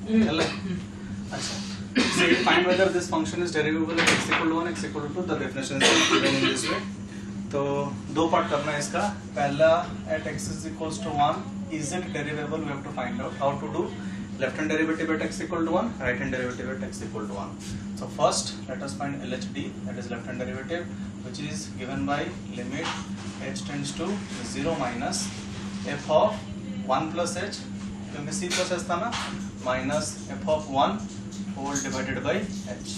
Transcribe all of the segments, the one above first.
चल अच्छा so you find whether this function is derivable at x equal to 1 x equal to 2 the definition is given in this way. तो दो part करना है इसका. पहला at x is equals to 1 is it derivable, we have to find out how to do left hand derivative at x equal to 1, right hand derivative at x equal to 1. So first let us find LHD, that is left hand derivative, which is given by limit h tends to 0 minus f of 1 plus h, क्योंकि c plus h था ना, minus f of 1 whole divided by h,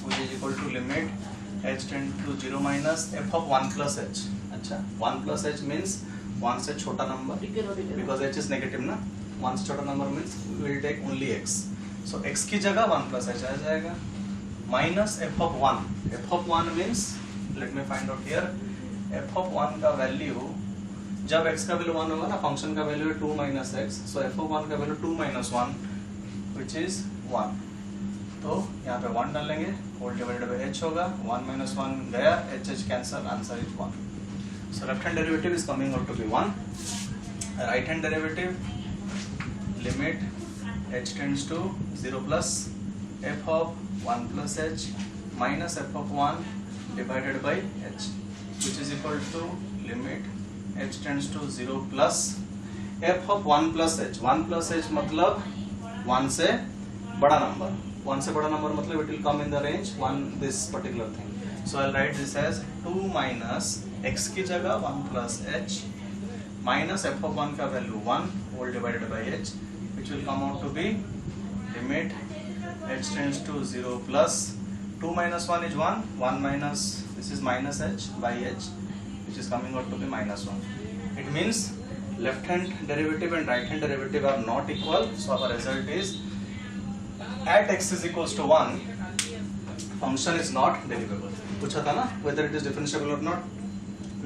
which is equal to limit h tends to 0 minus f of 1 plus h. अच्छा 1 plus h means 1 से छोटा number, because h is negative ना, 1 से छोटा number means we will take only x. So x की जगह 1 plus h आ जाएगा, minus f of 1. f of 1 means let me find out here, f of 1 का value जब x का value 1 होगा ना, फंक्शन का वैल्यू है 2 minus x, so f of 1 का वैल्यू 2 minus 1 which is 1. तो यहाँ पे 1 डालेंगे, whole divided by h होगा, 1 minus 1 गया, h cancel, answer is 1. So left hand derivative is coming out to be 1. Right hand derivative limit h tends to 0 plus f of 1 plus h minus f of 1 divided by h, which is equal to limit h tends to 0 plus f of 1 plus h. 1 plus h मतलब 1 से बड़ा number, 1 से बड़ा number मतलब it will come in the range 1 this particular thing. So I'll write this as 2 minus x की जगह 1 plus h minus f of 1 का value 1 whole divided by h, which will come out to be limit h tends to 0 plus 2 minus 1 is 1, 1 minus this is minus h by h, which is coming out to be minus 1. It means left hand derivative and right hand derivative are not equal, so our result is at x is equals to 1 function is not derivable. पूछा था ना whether it is differentiable or not,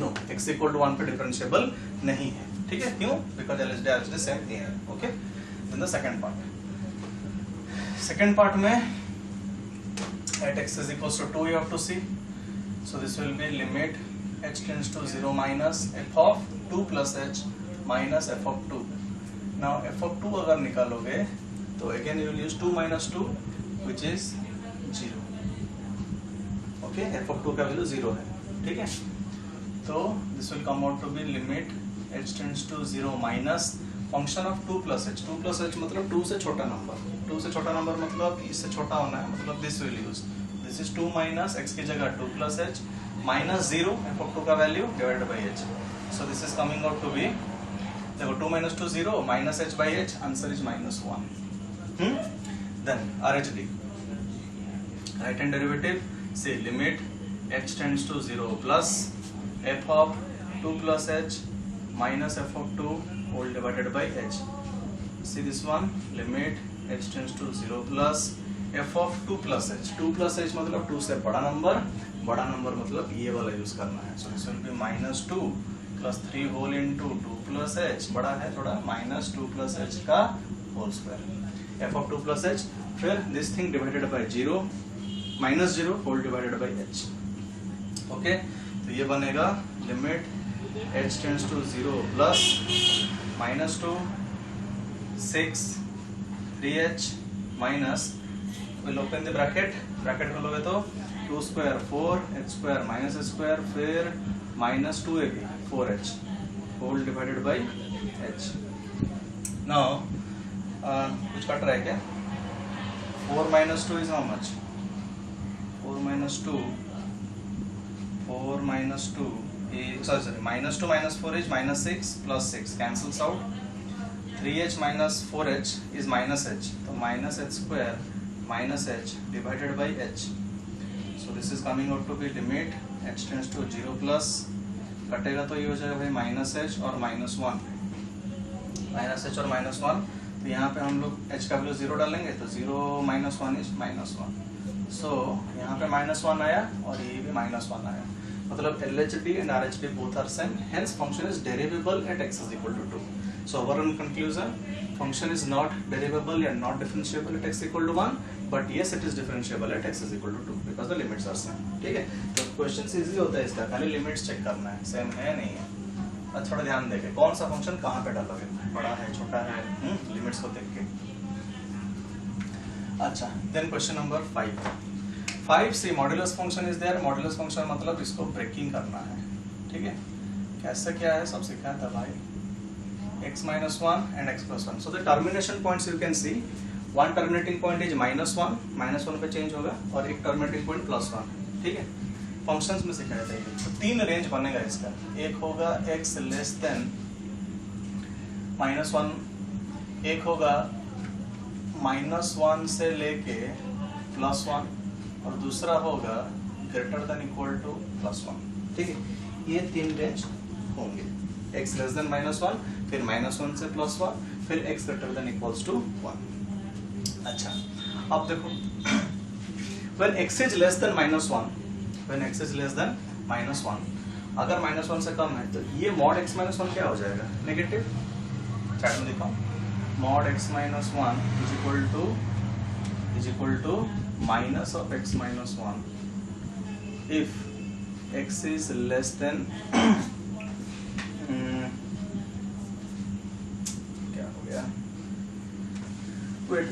no, x equal to 1 पे differentiable नहीं है, ठीक है, क्यों? Because LHD RHD same thing है, okay? Then the second part में at x is equals to 2 you have to see, so this will be limit h tends to 0 minus f of 2 plus h minus f of 2. Now f of 2 अगर निकालोगे तो again you will use 2 minus 2 which is 0, okay? f of 2 का value 0 है, ठीक है? तो this will come out to be limit h tends to 0 minus function of 2 plus h. 2 plus h मतलब 2 से छोटा नंबर, 2 से छोटा नंबर मतलब इससे छोटा होना है, मतलब this will use, this is 2 minus x की जगह 2 plus h minus 0 f of 2 का value divided by h. So this is coming out to be, देखो 2 minus 2 0 minus h by h, answer is minus 1. Then RHD, right hand derivative, say limit h tends to 0 plus f of 2 plus h minus f of 2 whole divided by h. See this one, limit h tends to 0 plus f of 2 plus h. 2 plus h मतलब 2 से बड़ा number मतलब ये वाला use करना है. So this will be minus 2 plus 3 whole into 2 plus h, बड़ा है थोड़ा, minus 2 plus h का whole square. f of 2 plus h, फिर this thing divided by 0 minus 0 whole divided by h. Okay, तो ये बनेगा limit h tends to 0 plus minus 2 6 3h minus, we'll open the bracket खोलोगे तो 2 square 4 h square minus h square, फिर minus 2ab 4h whole divided by h. Now कुछ cut रहा है क्या? 4 minus 2 is how much? 4 minus 2 is, sorry, minus 2 minus 4 is minus 6 plus 6 cancels out. 3h minus 4h is minus h, so minus h square minus h divided by h. So this is coming out to be limit h tends to 0 plus, कटेगा तो ये हो जाएगा भाई minus h और minus 1, minus h और minus 1. तो यहाँ पे हम लोग h का वैल्यू 0 डालेंगे तो 0 minus 1 is minus 1. So यहाँ पे minus 1 आया और ये भी minus 1 आया, मतलब LHD and RHD both are same, hence function is derivable at x is equal to 2. So overall conclusion, function is not derivable and not differentiable at x equal to 1, but yes it is differentiable at x is equal to 2 because the limits are same. ठीक है, तो question easy होता है इसका, खाली limits check करना है, same है नहीं है. अब थोड़ा ध्यान देके कौन सा फंक्शन कहाँ पे डालोगे, बड़ा है छोटा है, लिमिट्स को देख के. अच्छा, then question number 5 see modulus function is there. Modulus function मतलब इसको ब्रेकिंग करना है, ठीक है। कैसे क्या है सब सिखाया था भाई, x minus 1 and x plus 1. So the termination points you can see, one terminating point is -1 पे चेंज होगा और एक terminating point +1, ठीक है। फंक्शंस में सिखाया था ये। तो 3 रेंज बनेगा इसका, एक होगा x लेस देन -1, एक होगा -1 से लेके +1 और दूसरा होगा ग्रेटर देन इक्वल टू +1, ठीक है। ये 3 रेंज होंगे, x लेस देन -1, फिर -1 से +1, फिर x greater than equals to 1। अच्छा, अब देखो when x is less than -1, when x is less than -1, अगर -1 से कम है तो ये mod x -1 क्या हो जाएगा, नेगेटिव। चार्ट में दिखाऊं, mod x -1 is equal to minus of x -1 if x is less than क्या हो गया, वेट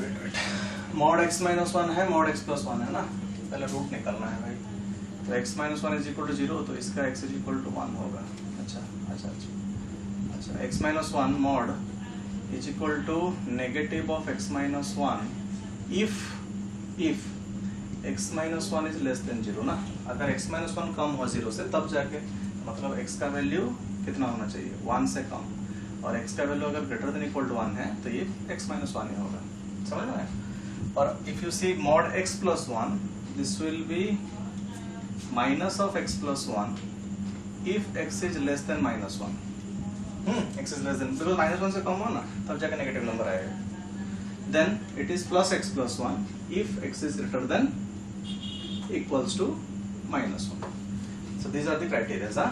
mod x -1 है, mod x +1 है ना, पहले रूट निकालना है भाई। तो x -1 is equal to 0, तो इसका x is equal to 1 होगा। अच्छा, x -1 mod is equal to negative of x -1 if x -1 is less than 0 ना। अगर x -1 कम हो 0 से तब जाके, मतलब x का वैल्यू कितना होना चाहिए, 1 से कम, और x का वैल्यू अगर ग्रेटर देन इक्वल टू 1 है तो ये x -1 ही होगा, समझ रहे हैं। और if you see mod x +1, this will be minus of x +1 if x is less than -1. x is less than, बिल्कुल -1 से कम हो ना तब जाके नेगेटिव नंबर आएगा। then it is plus x +1 if x is greater than equals to -1. so these are the criteria, हाँ।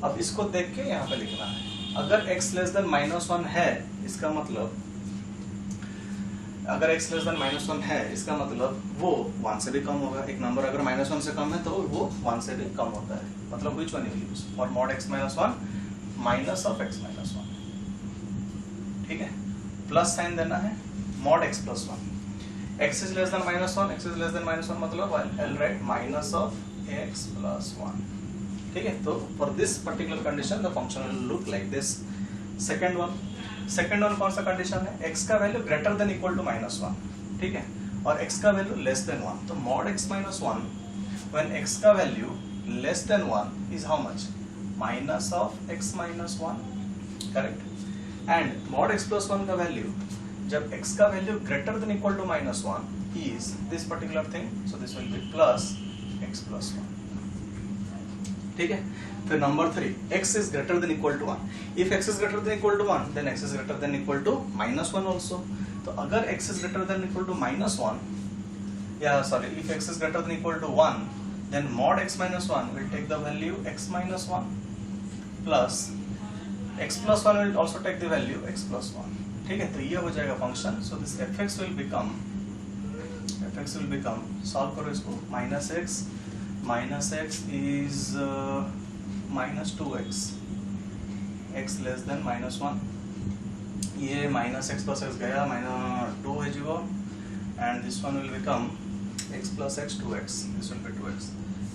अब इसको देख के यहाँ पे लिखना है, अगर x लेस देन -1 है इसका मतलब, अगर x लेस देन -1 है इसका मतलब वो 1 से भी कम होगा। एक नंबर अगर -1 से कम है तो वो 1 से भी कम होता है, मतलब which one you use for mod x -1 minus of x -1, ठीक है। प्लस साइन देना है, mod x +1, x is less than -1, x is less than -1 मतलब I'll write minus of x +1, ठीक है। तो for this particular condition the function will look like this. second one कौन सा कंडीशन है, x का value greater than equal to -1, ठीक है, और x का वैल्यू लेस देन 1। तो mod x -1 when x का value less than 1 is how much, minus of x -1, correct. And mod x +1 का वैल्यू जब x का value greater than equal to -1 is this particular thing, so this will be plus x +1, ठीक है। फिर number 3, x is greater than equal to 1. If x is greater than equal to 1, then x is greater than equal to -1 also. तो अगर x is greater than equal to -1, if x is greater than equal to 1, then mod x -1 will take the value x -1 plus x +1 will also take the value x +1, ठीक है। तो ये हो जाएगा function. So this fx will become, solve करो इसको, minus x is -2x, x less than -1, ये minus x plus x गया, -2 है zero, and this one will become x plus x 2x, this will be 2x।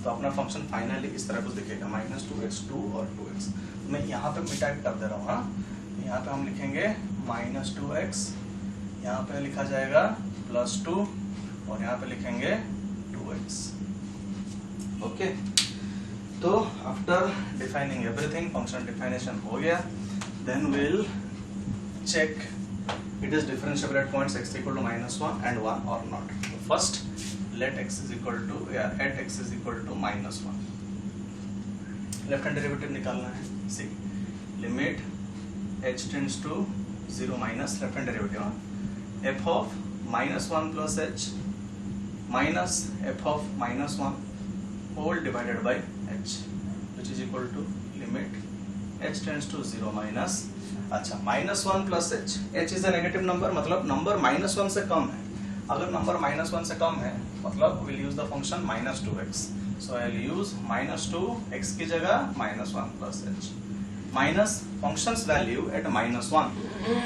तो अपना function finally इस तरह कुछ दिखेगा, -2x 2 और 2x। मैं यहाँ पे मिटाइप कर दे रहा हूँ, हाँ। यहाँ पे हम लिखेंगे -2x, यहाँ पे लिखा जाएगा +2 और यहाँ पे लिखेंगे 2x, ओके। तो after defining everything, function definition हो गया, then will check it is differentiable at points x equal to -1 and 1 or not. First let x is equal to at x is equal to -1, left hand derivative निकालना है। See limit h tends to 0 minus left hand derivative f of -1 plus h minus f of -1 whole divided by h, which is equal to limit h tends to 0 minus, अच्छा -1 plus h is a negative number, मतलब number -1 से कम है। अगर number -1 से कम है मतलब we'll use the function -2x, so I'll use -2x की जगह -1 plus h minus function's value at -1,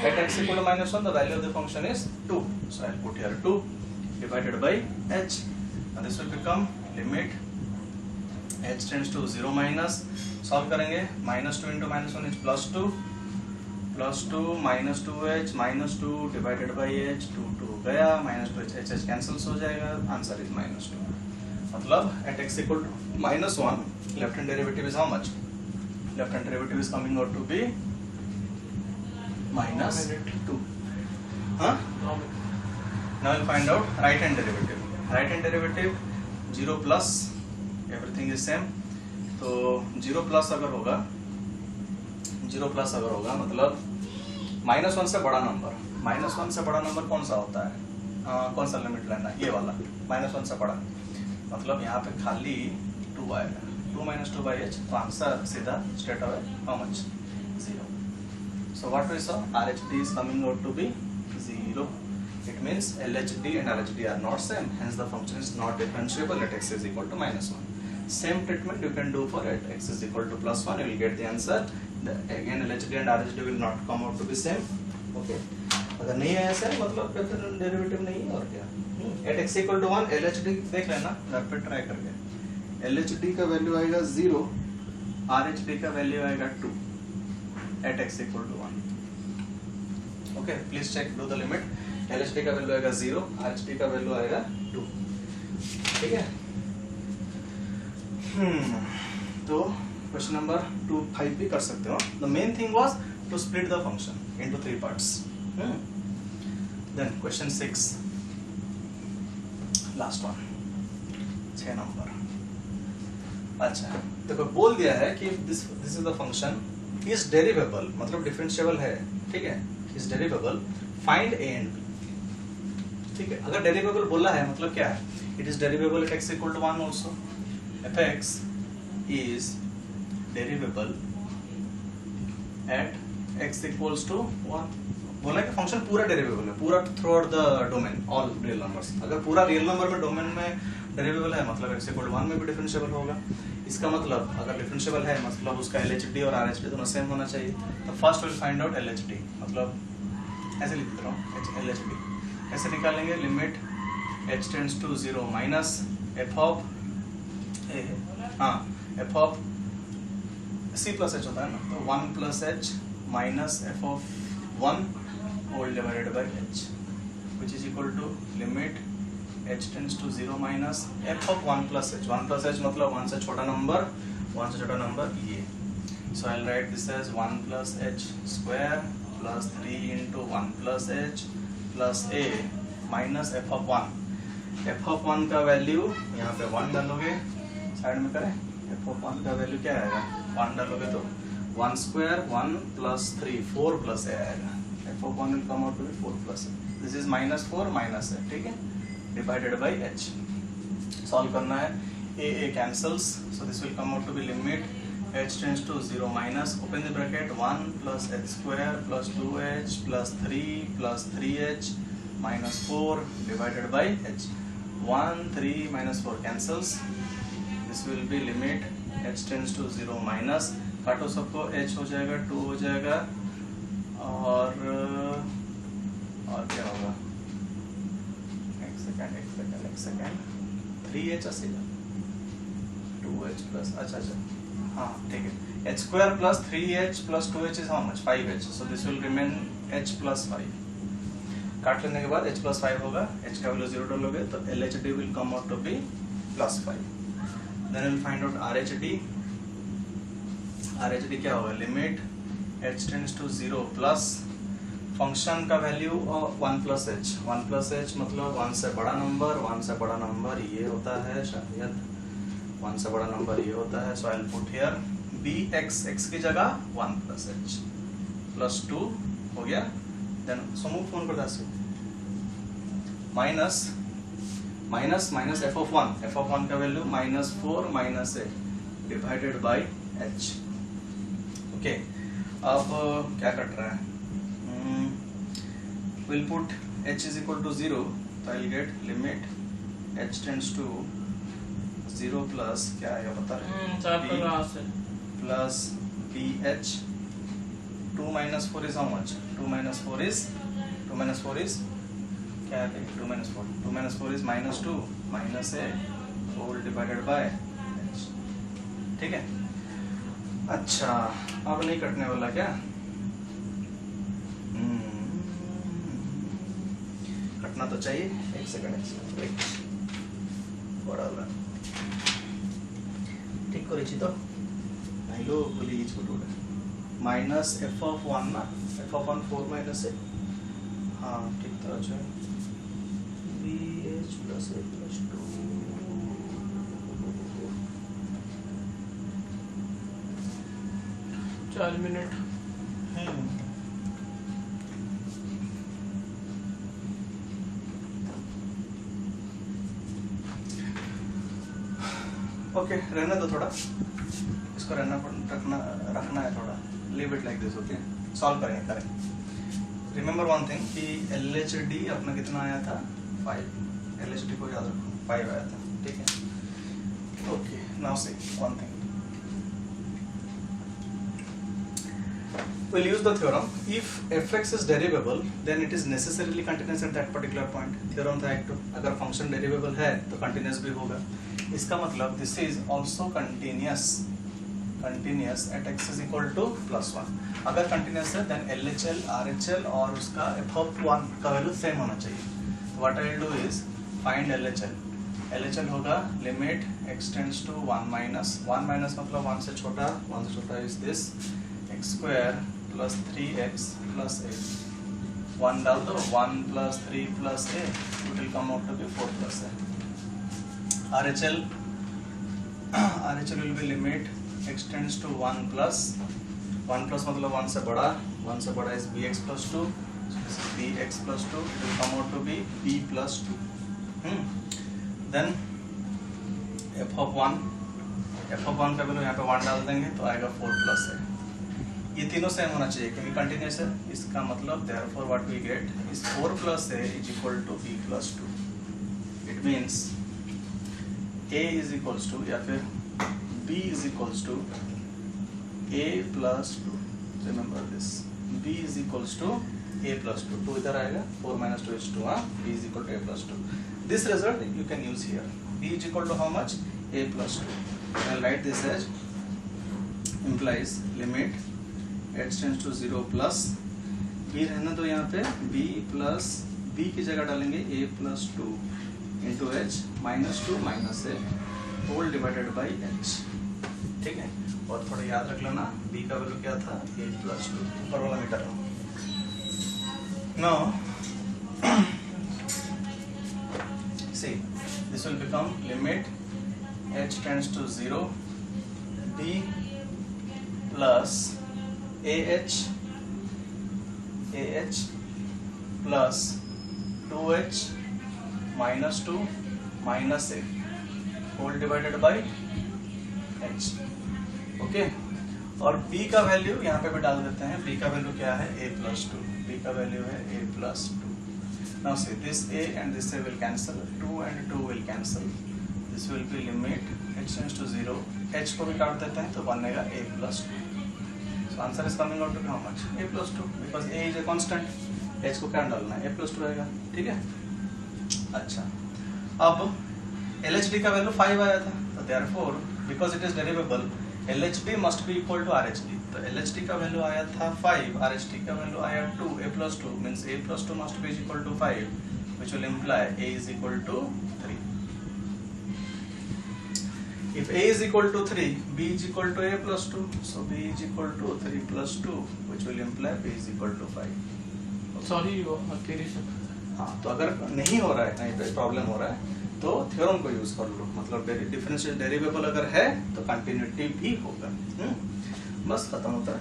at x equal to -1 the value of the function is 2, so I'll put here 2 divided by h. And this will become limit h tends to 0 minus, solve करेंगे, -2 into -1 is +2, +2 -2h -2 divided by h, 2 गया, -2h h cancels हो जाएगा, answer is -2. मतलब at x equal to -1, left hand derivative is how much? Left hand derivative is coming out to be -2. Huh? Now we'll find out right hand derivative. Right hand derivative 0 plus, everything is same. तो 0 plus अगर होगा, 0 plus अगर होगा मतलब -1 से बड़ा number, -1 से बड़ा नंबर कौन सा होता है? कौन सा लिमिट लेना है? ये वाला, -1 से बड़ा, मतलब यहाँ पे खाली 2 आएगा, 2 minus 2 by h, तो आंसर सीधा straight away how much? 0. So what we saw, RHD is coming out to be 0. It means LHD and RHD are not same, hence the function is not differentiable at x is equal to -1. Same treatment you can do for at x is equal to +1, you will get the answer. Again LHD and RHD will not come out to be same. Okay. अगर नहीं है ऐसा मतलब derivative नहीं है और क्या. At x equal to 1 LHD देख लेना, घर पे ट्राई करके. LHD का वैल्यू आएगा 0, RHD का वैल्यू आएगा 2 at x equal to 1. Okay, please check, do the limit. LHD का वैल्यू आएगा 0, RHD का वैल्यू आएगा 2. ठीक है. तो क्वेश्चन नंबर 2-5 भी कर सकते हो. The main thing was to split the function into 3 parts. Then question 6, last one, 6 number. अच्छा, देखो बोल दिया है कि this is the function is derivable, मतलब डिफरेंशिएबल है. ठीक है, is derivable, find a and b. ठीक है, अगर डेरिवेबल बोला है मतलब क्या है? It is derivable at x equal to 1 also. fx is derivable at x equals to 1. बोला कि फंक्शन पूरा डेरिवेबल है, पूरा through out the domain, all real numbers. अगर पूरा रियल नंबर में डोमेन में डेरिवेबल है मतलब x equal to 1 में भी डिफरेंशिएबल होगा. इसका मतलब अगर डिफरेंशिएबल है मतलब उसका LHD और RHD दोनों सेम होना चाहिए. तो first will find out LHD, मतलब ऐसे लिख देता हूँ LHD. ऐसे निकालेंगे, limit h tends to 0 minus f of c plus h होता है ना, तो 1 plus h minus f of 1 whole divided by h, which is equal to limit h tends to 0 minus f of 1 plus h. 1 plus h मतलब 1 से छोटा number, 1 से छोटा number ये. So I will write this as 1 plus h square plus 3 into 1 plus h प्लस a minus f of 1. f of 1 का value यहाँ पे 1 डालोगे, साइड में करें. f ऑफ 1 का वैल्यू क्या आएगा? 1 डालोगे तो 1 स्क्वायर 1 प्लस 3 4 प्लस a आएगा. f of 1 will come out to be 4 plus a. This is -4 minus a, ठीक है, divided by h. सॉल्व करना है, a cancels, so this will come out to be limit h tends to 0 minus, open the bracket, 1 plus h square plus 2h plus 3 plus 3h minus 4 divided by h. 1 3 minus 4 cancels, this will be limit h tends to 0 minus, काटो सबको, h हो जाएगा 2 हो जाएगा और क्या होगा? एक सेकेंड 3h आएगा 2h प्लस, अच्छा हाँ ठीक है, h square plus 3h plus 2h is how much? 5h. so this will remain h plus 5. काट लेने के बाद h plus 5 होगा, h का वैल्यू 0 डालोगे तो LHD will come out to be plus 5. then we'll find out RHD. RHD क्या होगा? Limit h tends to 0 plus function का value 1 plus h. 1 plus h मतलब 1 से बड़ा नंबर, 1 से बड़ा नंबर ये होता है, शायद 1 से बड़ा नंबर ये होता है. So I will put here bx, x की जगह 1 plus h प्लस 2 हो गया. देन समूह फोन कर दासी माइनस माइनस f ऑफ 1 का value -4 minus a divided by h. Okay, अब क्या कट रहा है? Will put h is equal to 0, तो I will get limit h tends to 0 plus क्या आएगा पता है? Plus bh. 2 minus 4 is how much? 2 minus 4 is क्या है 2 - 4, 2 - 4 is -2 minus a whole divided by h. ठीक है, अच्छा अब नहीं कटने वाला क्या? कटना तो चाहिए। एक सेकंड वेट बड़ा ठीक करेছি तो भाइलो बोली छोटो माइनस एफ ऑफ 1 ना, एफ ऑफ 1 4 माइनस ए, हाँ ठीक तो अच्छा बी एच प्लस ए प्लस 2 4 मिनट ओके रहने दो थोड़ा, इसको रखना है थोड़ा, leave it like this. Okay solve करें। रिमेंबर वन थिंग कि LHD अपना कितना आया था 5, LHD को याद रखो 5 आया था। ठीक है, okay now see one thing, we'll use the theorem if fx is derivable then it is necessarily continuous at that particular point। theorem था एक तो, अगर फंक्शन डेरिवेबल है तो कंटिन्यूस भी होगा। इसका मतलब this is also continuous at x is equal to +1। अगर कंटिन्यूस है देन LHL RHL और उसका f(1) का वैल्यू सेम होना चाहिए। What I will do is find LHL होगा limit x tends to 1 minus मतलब 1 से छोटा is this x² + 3x + a। 1 डाल दो, 1 + 3 + a, it will come out to be 4 + a। RHL will be limit x tends to 1 plus मतलब 1 से बड़ा is bx + 2, so this is bx + 2, it will come out to be b + 2। then f of 1 का value यहाँ पे 1 डाल देंगे तो आएगा 4 + a। ये तीनों सेम होना चाहिए क्योंकि कंटिन्यूस है। इसका मतलब therefore what we get is 4 + a is equal to b + 2। it means a is equals to या फिर b is equals to a + 2। remember this, b is equals to a + 2, 2 इधर आएगा, 4 - 2 is 2, b is equal to a + 2। this result you can use here, b is equal to how much, a + 2। I'll write this as implies limit h tends to 0 plus b रहना तो यहाँ पे b plus b की जगह डालेंगे a + 2 into h -2 - a whole divided by h। ठीक है, और थोड़ा याद रख लेना b का वैल्यू क्या था, a + 2, ऊपर वाला meter. Now see this will become limit h tends to 0 b plus ah plus 2h -2 - a whole divided by h। ओके, और b का वैल्यू यहाँ पे भी डाल देते हैं। b का वैल्यू क्या है, a + 2, b का वैल्यू है a + 2। Now see this a and this a will cancel, 2 and 2 will cancel, this will be limit h tends to 0, h को भी काट देते हैं तो बनेगा a + 2। so answer is coming out to be how much, a + 2, because a is a constant, h को क्या डालना है, a + 2 आएगा। ठीक है, अच्छा अब LHD का वैल्यू 5 आया था तो therefore because it is derivable LHD must be equal to RHD। तो LHD का वैल्यू आया था 5, RHD का वैल्यू आया 2, a + 2 means a + 2 must be equal to 5, which will imply a is equal to 3। if a is equal to 3, b is equal to a + 2, so b is equal to 3 + 2, which will imply b is equal to 5। Sorry तेरी से हाँ, तो अगर नहीं हो रहा है, कहीं पे प्रॉब्लम हो रहा है तो थ्योरम को यूज कर लो, मतलब डिफरेंशियल डेरिवेबल अगर है तो कंटिन्यूटी भी होगा। बस खत्म होता है।